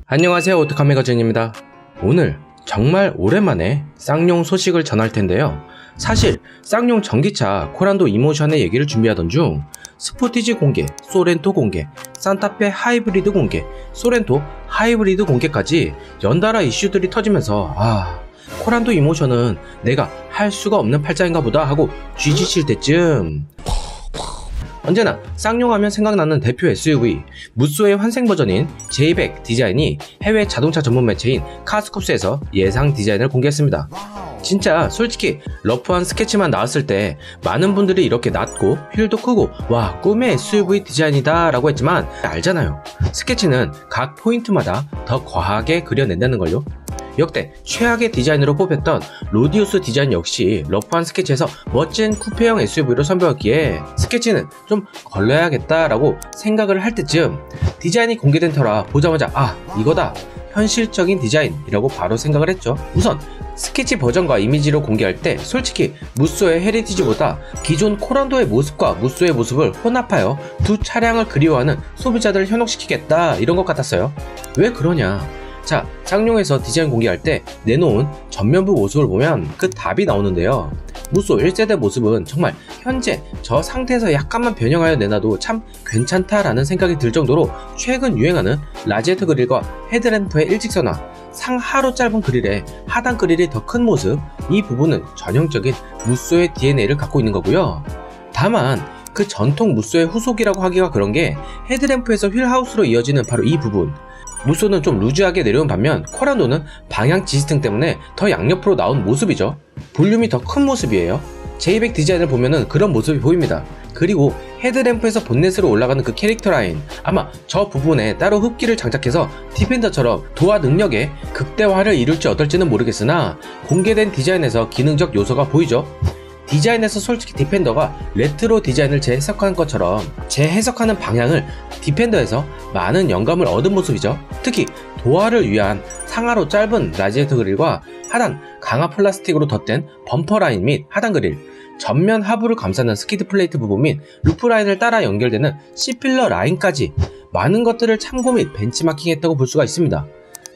안녕하세요, 오토카메가진입니다. 오늘 정말 오랜만에 쌍용 소식을 전할 텐데요. 사실 쌍용 전기차 코란도 이모션의 얘기를 준비하던 중 스포티지 공개, 소렌토 공개, 산타페 하이브리드 공개, 소렌토 하이브리드 공개까지 연달아 이슈들이 터지면서 코란도 이모션은 내가 할 수가 없는 팔자인가 보다 하고 쥐지칠 때쯤 언제나 쌍용하면 생각나는 대표 SUV 무쏘의 환생 버전인 J100 디자인이 해외 자동차 전문 매체인 카스쿱스에서 예상 디자인을 공개했습니다. 진짜 솔직히 러프한 스케치만 나왔을 때 많은 분들이 이렇게 낮고 휠도 크고 와 꿈의 SUV 디자인이다 라고 했지만 알잖아요. 스케치는 각 포인트마다 더 과하게 그려낸다는 걸요. 역대 최악의 디자인으로 뽑혔던 로디우스 디자인 역시 러프한 스케치에서 멋진 쿠페형 SUV로 선보였기에 스케치는 좀 걸러야겠다라고 생각을 할 때쯤 디자인이 공개된 터라 보자마자 이거다, 현실적인 디자인이라고 바로 생각을 했죠. 우선 스케치 버전과 이미지로 공개할 때 솔직히 무쏘의 헤리티지보다 기존 코란도의 모습과 무쏘의 모습을 혼합하여 두 차량을 그리워하는 소비자들을 현혹시키겠다 이런 것 같았어요. 왜 그러냐? 자, 쌍용에서 디자인 공개할 때 내놓은 전면부 모습을 보면 그 답이 나오는데요. 무쏘 1세대 모습은 정말 현재 저 상태에서 약간만 변형하여 내놔도 참 괜찮다라는 생각이 들 정도로 최근 유행하는 라지에터 그릴과 헤드램프의 일직선화, 상하로 짧은 그릴에 하단 그릴이 더 큰 모습, 이 부분은 전형적인 무쏘의 DNA를 갖고 있는 거고요. 다만 그 전통 무쏘의 후속이라고 하기가 그런 게 헤드램프에서 휠하우스로 이어지는 바로 이 부분, 무쏘는 좀 루즈하게 내려온 반면 코란도는 방향 지지등 때문에 더 양옆으로 나온 모습이죠. 볼륨이 더 큰 모습이에요. J100 디자인을 보면은 그런 모습이 보입니다. 그리고 헤드램프에서 본넷으로 올라가는 그 캐릭터 라인, 아마 저 부분에 따로 흡기를 장착해서 디펜더처럼 도화 능력의 극대화를 이룰지 어떨지는 모르겠으나 공개된 디자인에서 기능적 요소가 보이죠. 디자인에서 솔직히 디펜더가 레트로 디자인을 재해석한 것처럼 재해석하는 방향을 디펜더에서 많은 영감을 얻은 모습이죠. 특히 도화를 위한 상하로 짧은 라지에터 그릴과 하단 강화 플라스틱으로 덧댄 범퍼 라인 및 하단 그릴, 전면 하부를 감싸는 스키드 플레이트 부분 및 루프 라인을 따라 연결되는 C필러 라인까지 많은 것들을 참고 및 벤치마킹했다고 볼 수가 있습니다.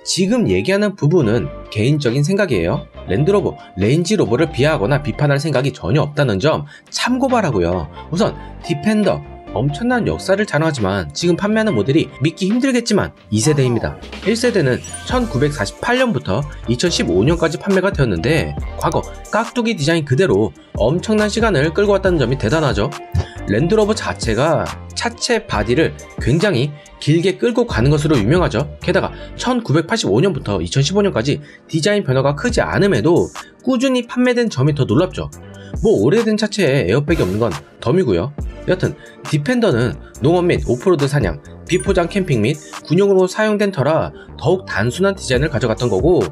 지금 얘기하는 부분은 개인적인 생각이에요. 랜드로버, 레인지로버를 비하하거나 비판할 생각이 전혀 없다는 점 참고 바라고요. 우선 디펜더, 엄청난 역사를 자랑하지만 지금 판매하는 모델이 믿기 힘들겠지만 2세대입니다. 1세대는 1948년부터 2015년까지 판매가 되었는데 과거 깍두기 디자인 그대로 엄청난 시간을 끌고 왔다는 점이 대단하죠. 랜드로버 자체가 차체 바디를 굉장히 길게 끌고 가는 것으로 유명하죠. 게다가 1985년부터 2015년까지 디자인 변화가 크지 않음에도 꾸준히 판매된 점이 더 놀랍죠. 오래된 차체에 에어백이 없는 건 덤이고요. 여튼 디펜더는 농업 및 오프로드 사냥, 비포장 캠핑 및 군용으로 사용된 터라 더욱 단순한 디자인을 가져갔던 거고,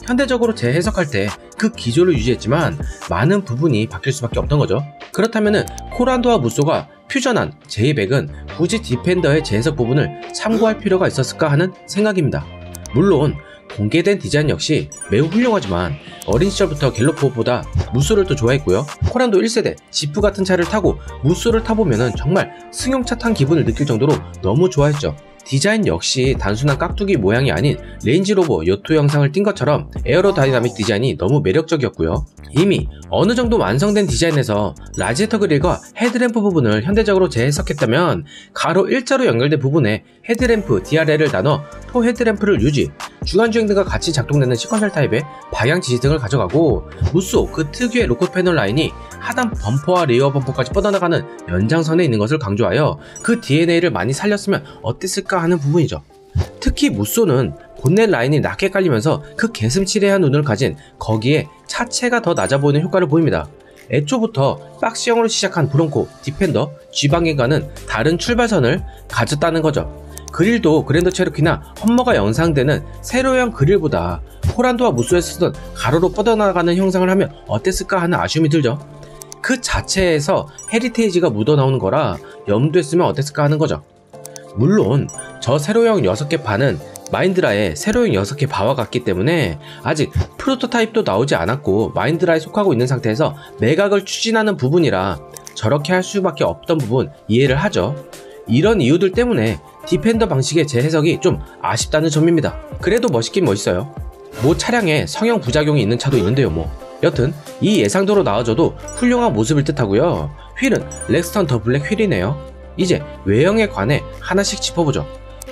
현대적으로 재해석할 때 그 기조를 유지했지만 많은 부분이 바뀔 수밖에 없던 거죠. 그렇다면은 코란도와 무쏘가 퓨전한 J100은 굳이 디펜더의 재해석 부분을 참고할 필요가 있었을까 하는 생각입니다. 물론 공개된 디자인 역시 매우 훌륭하지만 어린 시절부터 갤로포보다 무쏘를 더 좋아했고요. 코란도 1세대 지프 같은 차를 타고 무쏘를 타보면 정말 승용차 탄 기분을 느낄 정도로 너무 좋아했죠. 디자인 역시 단순한 깍두기 모양이 아닌 레인지로버 요토 영상을 띈 것처럼 에어로다이나믹 디자인이 너무 매력적이었고요. 이미 어느 정도 완성된 디자인에서 라지에터 그릴과 헤드램프 부분을 현대적으로 재해석했다면 가로 일자로 연결된 부분에 헤드램프 DRL을 나눠 토 헤드램프를 유지, 주간주행 등과 같이 작동되는 시퀀셜 타입의 방향 지지 등을 가져가고, 무쏘 그 특유의 로커 패널 라인이 하단 범퍼와 리어 범퍼까지 뻗어나가는 연장선에 있는 것을 강조하여 그 DNA를 많이 살렸으면 어땠을까 하는 부분이죠. 특히 무쏘는 본넷 라인이 낮게 깔리면서 그 개슴츠레한 눈을 가진 거기에 차체가 더 낮아 보이는 효과를 보입니다. 애초부터 박스형으로 시작한 브론코, 디펜더, G방향과는 다른 출발선을 가졌다는 거죠. 그릴도 그랜드 체로키나 험머가 연상되는 세로형 그릴보다 코란도와 무쏘에서 쓰던 가로로 뻗어나가는 형상을 하면 어땠을까 하는 아쉬움이 들죠. 그 자체에서 헤리테이지가 묻어나오는 거라 염두했으면 어땠을까 하는 거죠. 물론 저 세로형 6개 판은 마인드라의 세로형 6개 바와 같기 때문에 아직 프로토타입도 나오지 않았고 마인드라에 속하고 있는 상태에서 매각을 추진하는 부분이라 저렇게 할 수밖에 없던 부분 이해를 하죠. 이런 이유들 때문에 디펜더 방식의 재해석이 좀 아쉽다는 점입니다. 그래도 멋있긴 멋있어요. 모 차량에 성형 부작용이 있는 차도 있는데요 뭐. 여튼 이 예상도로 나와줘도 훌륭한 모습일 듯하고요. 휠은 렉스턴 더 블랙 휠이네요. 이제 외형에 관해 하나씩 짚어보죠.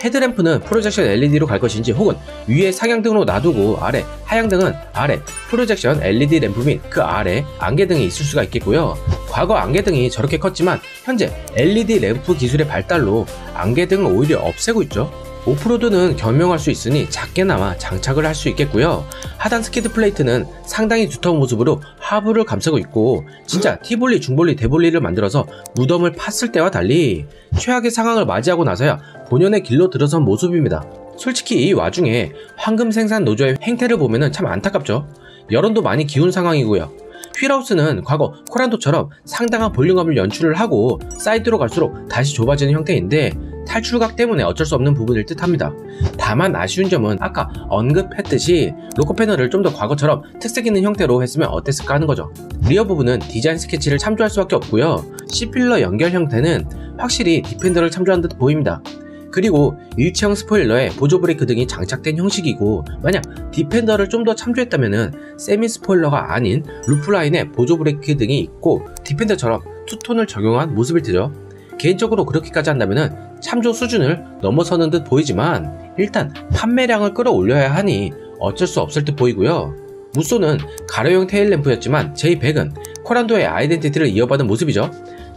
헤드램프는 프로젝션 LED로 갈 것인지, 혹은 위에 상향등으로 놔두고 아래 하향등은 아래 프로젝션 LED 램프 및 그 아래 안개등이 있을 수가 있겠고요. 과거 안개등이 저렇게 컸지만 현재 LED 램프 기술의 발달로 안개등을 오히려 없애고 있죠. 오프로드는 겸용할 수 있으니 작게나마 장착을 할 수 있겠고요. 하단 스키드 플레이트는 상당히 두터운 모습으로 하부를 감싸고 있고, 진짜 T볼리, 중볼리, 대볼리를 만들어서 무덤을 팠을 때와 달리 최악의 상황을 맞이하고 나서야 본연의 길로 들어선 모습입니다. 솔직히 이 와중에 황금 생산 노조의 행태를 보면은 참 안타깝죠. 여론도 많이 기운 상황이고요. 휠하우스는 과거 코란도처럼 상당한 볼륨감을 연출을 하고 사이드로 갈수록 다시 좁아지는 형태인데 탈출각 때문에 어쩔 수 없는 부분일 듯 합니다. 다만 아쉬운 점은 아까 언급했듯이 로커 패널을 좀 더 과거처럼 특색 있는 형태로 했으면 어땠을까 하는 거죠. 리어 부분은 디자인 스케치를 참조할 수밖에 없고요. C필러 연결 형태는 확실히 디펜더를 참조한 듯 보입니다. 그리고 일체형 스포일러에 보조 브레이크 등이 장착된 형식이고, 만약 디펜더를 좀 더 참조했다면 세미 스포일러가 아닌 루프라인에 보조 브레이크 등이 있고 디펜더처럼 투톤을 적용한 모습일 테죠. 개인적으로 그렇게까지 한다면 참조 수준을 넘어서는 듯 보이지만 일단 판매량을 끌어올려야 하니 어쩔 수 없을 듯 보이고요. 무쏘는 가로형 테일램프였지만 J100은 코란도의 아이덴티티를 이어받은 모습이죠.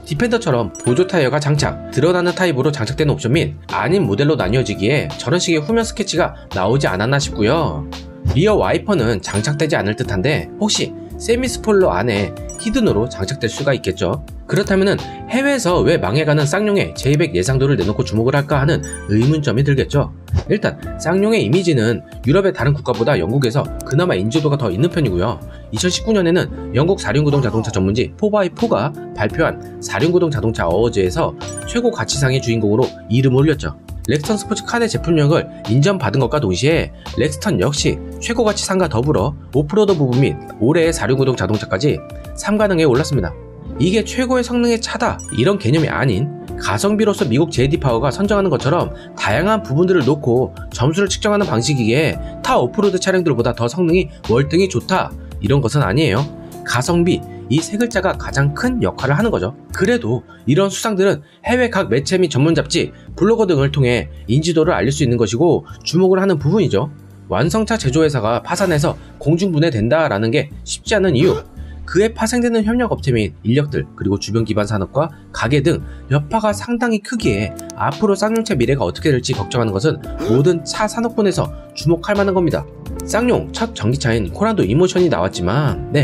디펜더처럼 보조 타이어가 장착, 드러나는 타입으로 장착된 옵션 및 아닌 모델로 나뉘어지기에 저런 식의 후면 스케치가 나오지 않았나 싶고요. 리어 와이퍼는 장착되지 않을 듯한데 혹시 세미 스포일러 안에 히든으로 장착될 수가 있겠죠. 그렇다면 해외에서 왜 망해가는 쌍용의 J100 예상도를 내놓고 주목을 할까 하는 의문점이 들겠죠. 일단 쌍용의 이미지는 유럽의 다른 국가보다 영국에서 그나마 인지도가 더 있는 편이고요. 2019년에는 영국 4륜구동 자동차 전문지 4x4가 발표한 4륜구동 자동차 어워즈에서 최고 가치상의 주인공으로 이름을 올렸죠. 렉스턴 스포츠 칸의 제품력을 인정받은 것과 동시에 렉스턴 역시 최고 가치상과 더불어 오프로드 부분 및 올해의 4륜구동 자동차까지 3관왕에 올랐습니다. 이게 최고의 성능의 차다 이런 개념이 아닌 가성비로서 미국 JD 파워가 선정하는 것처럼 다양한 부분들을 놓고 점수를 측정하는 방식이기에 타 오프로드 차량들보다 더 성능이 월등히 좋다 이런 것은 아니에요. 가성비 이 세 글자가 가장 큰 역할을 하는 거죠. 그래도 이런 수상들은 해외 각 매체 및 전문 잡지, 블로거 등을 통해 인지도를 알릴 수 있는 것이고 주목을 하는 부분이죠. 완성차 제조회사가 파산해서 공중분해된다라는 게 쉽지 않은 이유, 그에 파생되는 협력업체 및 인력들, 그리고 주변 기반 산업과 가게 등 여파가 상당히 크기에 앞으로 쌍용차 미래가 어떻게 될지 걱정하는 것은 모든 차 산업군에서 주목할 만한 겁니다. 쌍용 첫 전기차인 코란도 이모션이 나왔지만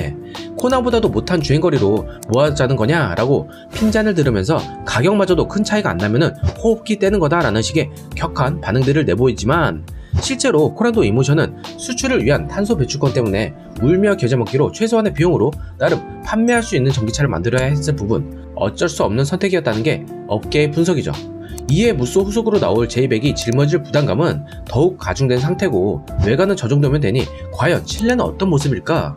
코나보다도 못한 주행거리로 뭐 하자는 거냐 라고 핀잔을 들으면서 가격마저도 큰 차이가 안 나면 호흡기 떼는 거다 라는 식의 격한 반응들을 내보이지만 실제로 코란도 이모션은 수출을 위한 탄소 배출권 때문에 울며 겨자 먹기로 최소한의 비용으로 나름 판매할 수 있는 전기차를 만들어야 했을 부분, 어쩔 수 없는 선택이었다는 게 업계의 분석이죠. 이에 무쏘 후속으로 나올 J100이 짊어질 부담감은 더욱 가중된 상태고 외관은 저 정도면 되니 과연 실내는 어떤 모습일까?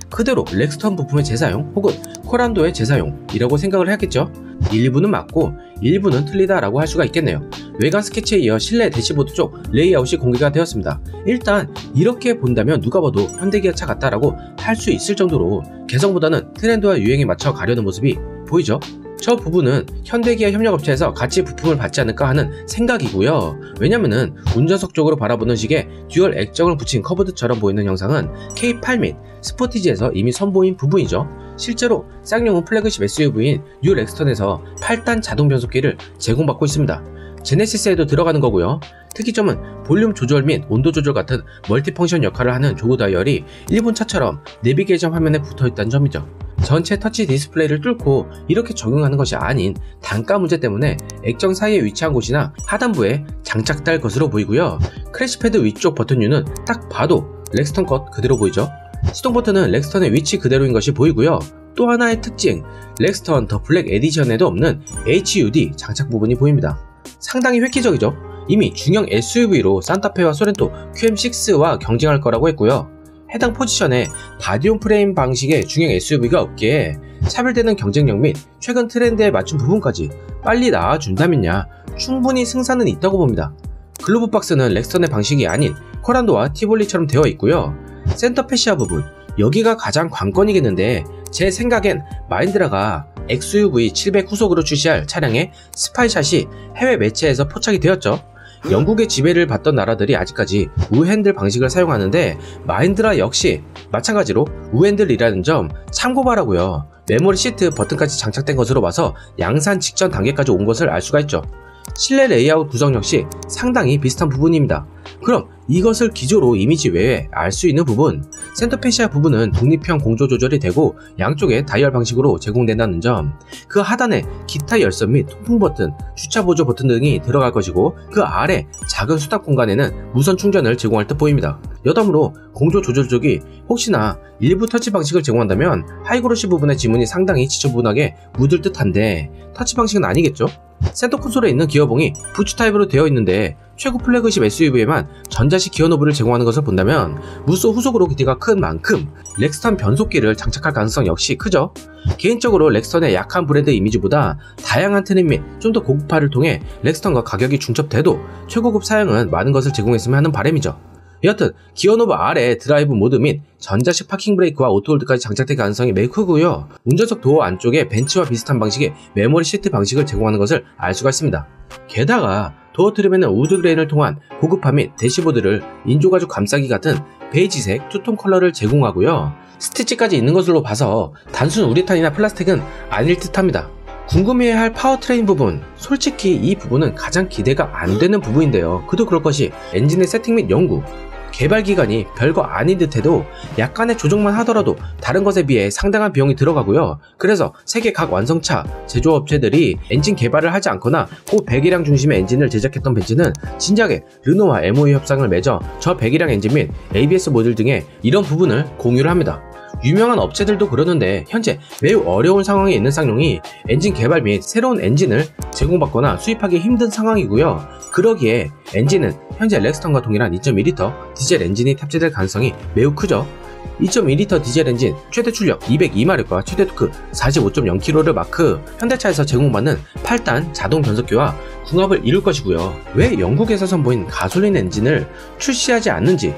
그대로 렉스턴 부품의 재사용 혹은 코란도의 재사용이라고 생각을 해야겠죠. 일부는 맞고 일부는 틀리다 라고 할 수가 있겠네요. 외관 스케치에 이어 실내 대시보드 쪽 레이아웃이 공개가 되었습니다. 일단 이렇게 본다면 누가 봐도 현대기아 차 같다라고 할 수 있을 정도로 개성보다는 트렌드와 유행에 맞춰 가려는 모습이 보이죠. 저 부분은 현대기아 협력업체에서 같이 부품을 받지 않을까 하는 생각이고요. 왜냐면은 운전석 쪽으로 바라보는 식의 듀얼 액정을 붙인 커브드처럼 보이는 형상은 K8 및 스포티지에서 이미 선보인 부분이죠. 실제로 쌍용은 플래그십 SUV인 뉴 렉스턴에서 8단 자동 변속기를 제공받고 있습니다. 제네시스에도 들어가는 거고요. 특이점은 볼륨 조절 및 온도 조절 같은 멀티펑션 역할을 하는 조그 다이얼이 일본 차처럼 내비게이션 화면에 붙어있다는 점이죠. 전체 터치 디스플레이를 뚫고 이렇게 적용하는 것이 아닌 단가 문제 때문에 액정 사이에 위치한 곳이나 하단부에 장착될 것으로 보이고요. 크래시패드 위쪽 버튼류는 딱 봐도 렉스턴 것 그대로 보이죠. 시동 버튼은 렉스턴의 위치 그대로인 것이 보이고요. 또 하나의 특징, 렉스턴 더 블랙 에디션에도 없는 HUD 장착 부분이 보입니다. 상당히 획기적이죠. 이미 중형 SUV로 산타페와 소렌토 QM6와 경쟁할 거라고 했고요. 해당 포지션에 바디온 프레임 방식의 중형 SUV가 없기에 차별되는 경쟁력 및 최근 트렌드에 맞춘 부분까지 빨리 나와준다면야 충분히 승산은 있다고 봅니다. 글로브박스는 렉스턴의 방식이 아닌 코란도와 티볼리처럼 되어 있고요. 센터 패시아 부분, 여기가 가장 관건이겠는데 제 생각엔 마힌드라가 XUV 700 후속으로 출시할 차량의 스파이샷이 해외 매체에서 포착이 되었죠. 영국의 지배를 받던 나라들이 아직까지 우핸들 방식을 사용하는데 마힌드라 역시 마찬가지로 우핸들이라는 점 참고바라고요. 메모리 시트 버튼까지 장착된 것으로 봐서 양산 직전 단계까지 온 것을 알 수가 있죠. 실내 레이아웃 구성 역시 상당히 비슷한 부분입니다. 그럼 이것을 기조로 이미지 외에 알 수 있는 부분, 센터 패시아 부분은 독립형 공조 조절이 되고 양쪽에 다이얼 방식으로 제공된다는 점, 그 하단에 기타 열선 및 통풍 버튼, 주차 보조 버튼 등이 들어갈 것이고 그 아래 작은 수납 공간에는 무선 충전을 제공할 듯 보입니다. 여담으로 공조 조절 쪽이 혹시나 일부 터치 방식을 제공한다면 하이그로시 부분의 지문이 상당히 지저분하게 묻을 듯한데 터치 방식은 아니겠죠? 센터 콘솔에 있는 기어봉이 부츠 타입으로 되어 있는데 최고 플래그십 SUV에만 전자식 기어 노브를 제공하는 것을 본다면 무쏘 후속으로 기대가 큰 만큼 렉스턴 변속기를 장착할 가능성 역시 크죠. 개인적으로 렉스턴의 약한 브랜드 이미지보다 다양한 트림 및 좀 더 고급화를 통해 렉스턴과 가격이 중첩돼도 최고급 사양은 많은 것을 제공했으면 하는 바람이죠. 여하튼 기어노브 아래 드라이브 모드 및 전자식 파킹 브레이크와 오토홀드까지 장착될 가능성이 매우 크고요. 운전석 도어 안쪽에 벤츠와 비슷한 방식의 메모리 시트 방식을 제공하는 것을 알 수가 있습니다. 게다가 도어 트림에는 우드 그레인을 통한 고급화 및 대시보드를 인조가죽 감싸기 같은 베이지색 투톤 컬러를 제공하고요. 스티치까지 있는 것으로 봐서 단순 우레탄이나 플라스틱은 아닐 듯합니다. 궁금해할 파워트레인 부분, 솔직히 이 부분은 가장 기대가 안 되는 부분인데요. 그도 그럴 것이 엔진의 세팅 및 연구, 개발 기간이 별거 아닌 듯해도 약간의 조정만 하더라도 다른 것에 비해 상당한 비용이 들어가고요. 그래서 세계 각 완성차 제조업체들이 엔진 개발을 하지 않거나 고배기량 중심의 엔진을 제작했던 벤츠는 진작에 르노와 MOU 협상을 맺어 저배기량 엔진 및 ABS 모듈 등의 이런 부분을 공유를 합니다. 유명한 업체들도 그러는데 현재 매우 어려운 상황에 있는 쌍용이 엔진 개발 및 새로운 엔진을 제공받거나 수입하기 힘든 상황이고요. 그러기에 엔진은 현재 렉스턴과 동일한 2.2L 디젤 엔진이 탑재될 가능성이 매우 크죠. 2.2L 디젤 엔진 최대 출력 202마력과 최대 토크 45.0kg를 마크, 현대차에서 제공받는 8단 자동 변속기와 궁합을 이룰 것이고요. 왜 영국에서 선보인 가솔린 엔진을 출시하지 않는지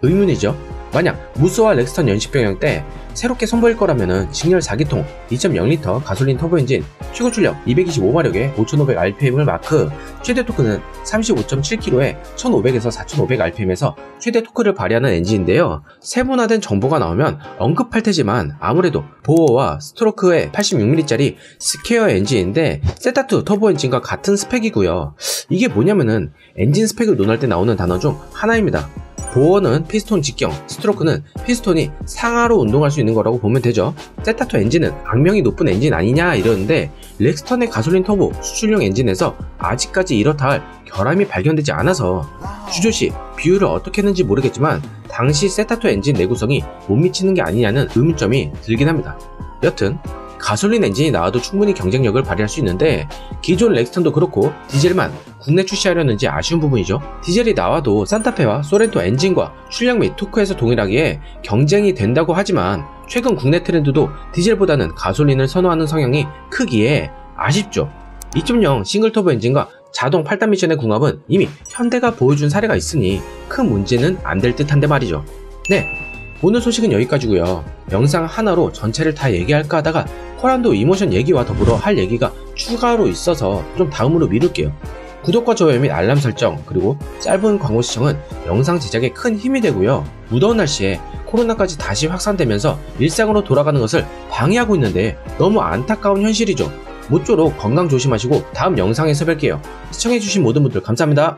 의문이죠. 만약 무쏘와 렉스턴 연식 변경 때 새롭게 선보일 거라면은 직렬 4기통 2.0L 가솔린 터보 엔진, 최고 출력 225마력에 5500rpm을 마크, 최대 토크는 35.7kg에 1500에서 4500rpm에서 최대 토크를 발휘하는 엔진인데요. 세분화된 정보가 나오면 언급할 테지만 아무래도 보어와 스트로크의 86mm짜리 스퀘어 엔진인데 세타2 터보 엔진과 같은 스펙이고요. 이게 뭐냐면은 엔진 스펙을 논할 때 나오는 단어 중 하나입니다. 보어는 피스톤 직경, 스트로크는 피스톤이 상하로 운동할 수 있는 거라고 보면 되죠. 세타2 엔진은 악명이 높은 엔진 아니냐 이러는데 렉스턴의 가솔린 터보 수출용 엔진에서 아직까지 이렇다 할 결함이 발견되지 않아서 주조시 비율을 어떻게 했는지 모르겠지만 당시 세타2 엔진 내구성이 못 미치는 게 아니냐는 의문점이 들긴 합니다. 여튼 가솔린 엔진이 나와도 충분히 경쟁력을 발휘할 수 있는데 기존 렉스턴도 그렇고 디젤만 국내 출시하려는지 아쉬운 부분이죠. 디젤이 나와도 산타페와 소렌토 엔진과 출력 및 토크에서 동일하기에 경쟁이 된다고 하지만 최근 국내 트렌드도 디젤보다는 가솔린을 선호하는 성향이 크기에 아쉽죠. 2.0 싱글터보 엔진과 자동 8단 미션의 궁합은 이미 현대가 보여준 사례가 있으니 큰 문제는 안 될 듯한데 말이죠. 네, 오늘 소식은 여기까지고요. 영상 하나로 전체를 다 얘기할까 하다가 코란도 이모션 얘기와 더불어 할 얘기가 추가로 있어서 좀 다음으로 미룰게요. 구독과 좋아요 및 알람 설정, 그리고 짧은 광고 시청은 영상 제작에 큰 힘이 되고요. 무더운 날씨에 코로나까지 다시 확산되면서 일상으로 돌아가는 것을 방해하고 있는데 너무 안타까운 현실이죠. 모쪼록 건강 조심하시고 다음 영상에서 뵐게요. 시청해주신 모든 분들 감사합니다.